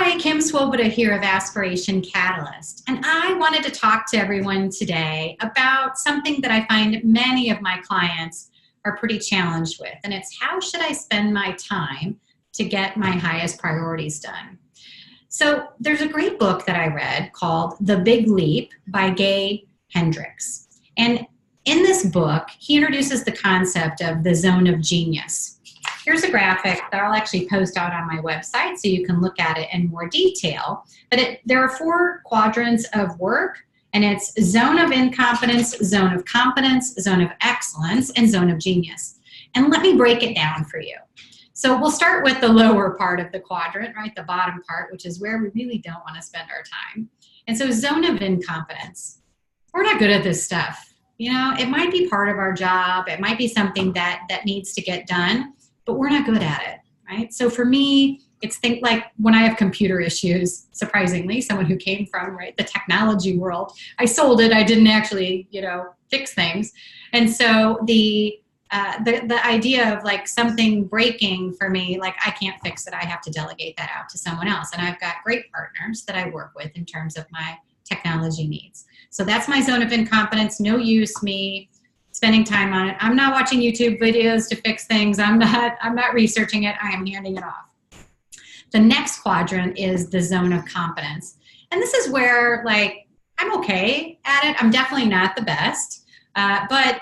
Hi, Kim Svoboda here of Aspiration Catalyst, and I wanted to talk to everyone today about something that I find many of my clients are pretty challenged with, and it's how should I spend my time to get my highest priorities done? So there's a great book that I read called The Big Leap by Gay Hendricks, and in this book, he introduces the concept of the zone of genius. Here's a graphic that I'll actually post out on my website so you can look at it in more detail. But there are 4 quadrants of work, and it's zone of incompetence, zone of competence, zone of excellence, and zone of genius. And let me break it down for you. So we'll start with the lower part of the quadrant, right, the bottom part, which is where we really don't want to spend our time. And so zone of incompetence. We're not good at this stuff. You know, it might be part of our job. It might be something that needs to get done, but we're not good at it, right? So for me, it's like when I have computer issues, surprisingly, someone who came from, right, the technology world, I sold it, I didn't actually, fix things. And so the idea of like something breaking for me, like I can't fix it, I have to delegate that out to someone else. And I've got great partners that I work with in terms of my technology needs. So that's my zone of incompetence, no use me spending time on it. I'm not watching YouTube videos to fix things. I'm not researching it. I am handing it off. The next quadrant is the zone of competence. And this is where like, I'm okay at it. I'm definitely not the best, but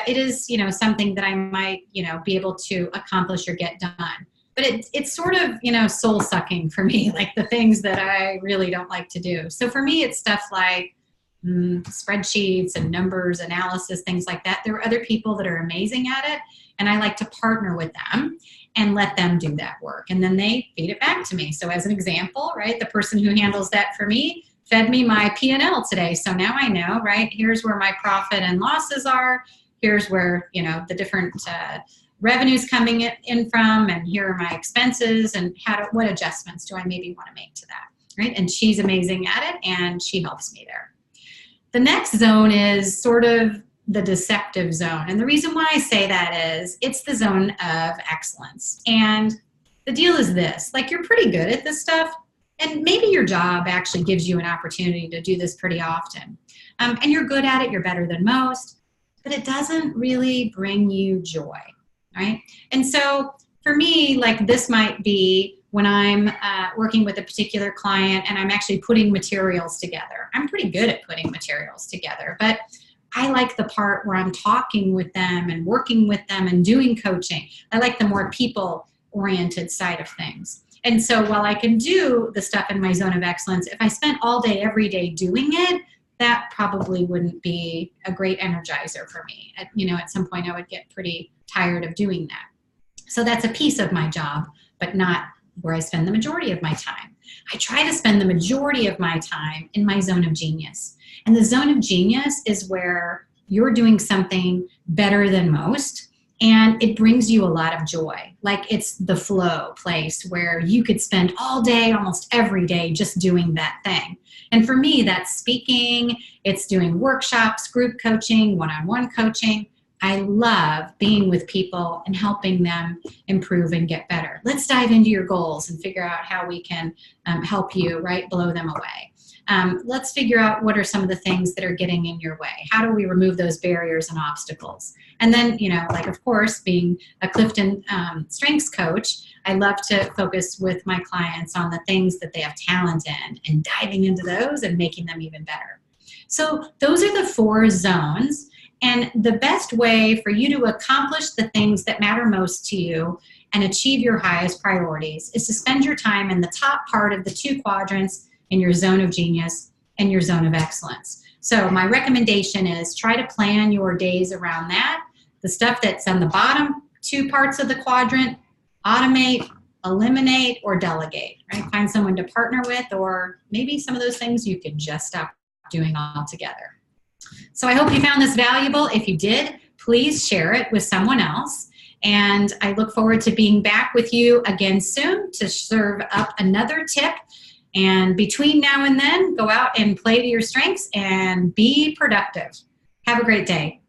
it is, something that I might, be able to accomplish or get done. But it's sort of, soul sucking for me, like the things that I really don't like to do. So for me, it's stuff like spreadsheets and numbers, analysis, things like that. There are other people that are amazing at it, and I like to partner with them and let them do that work. And then they feed it back to me. So as an example, right, the person who handles that for me fed me my P&L today. So now I know, right, here's where my profit and losses are. Here's where, the different revenues coming in from, and here are my expenses, and what adjustments do I maybe want to make to that, right? And she's amazing at it, and she helps me there. The next zone is sort of the deceptive zone. And the reason why I say that is it's the zone of excellence. And the deal is this, like you're pretty good at this stuff, and maybe your job actually gives you an opportunity to do this pretty often. And you're good at it, you're better than most, but it doesn't really bring you joy, right? And so for me, like this might be when I'm working with a particular client and I'm actually putting materials together. I'm pretty good at putting materials together, but I like the part where I'm talking with them and working with them and doing coaching. I like the more people-oriented side of things. And so while I can do the stuff in my zone of excellence, if I spent all day, every day doing it, that probably wouldn't be a great energizer for me. At some point I would get pretty tired of doing that. So that's a piece of my job, but not where I spend the majority of my time. I try to spend the majority of my time in my zone of genius. And the zone of genius is where you're doing something better than most, and it brings you a lot of joy. Like it's the flow place where you could spend all day, almost every day, just doing that thing. And for me, that's speaking, it's doing workshops, group coaching, one-on-one coaching. I love being with people and helping them improve and get better. Let's dive into your goals and figure out how we can help you, right, blow them away. Let's figure out what are some of the things that are getting in your way. How do we remove those barriers and obstacles? And then, like, of course, being a Clifton strengths coach, I love to focus with my clients on the things that they have talent in and diving into those and making them even better. So those are the 4 zones. And the best way for you to accomplish the things that matter most to you and achieve your highest priorities is to spend your time in the top part of the 2 quadrants in your zone of genius and your zone of excellence. So my recommendation is try to plan your days around that. The stuff that's on the bottom 2 parts of the quadrant, automate, eliminate, or delegate, right? Find someone to partner with, or maybe some of those things you could just stop doing altogether. So I hope you found this valuable. If you did, please share it with someone else. And I look forward to being back with you again soon to serve up another tip. And between now and then, go out and play to your strengths and be productive. Have a great day.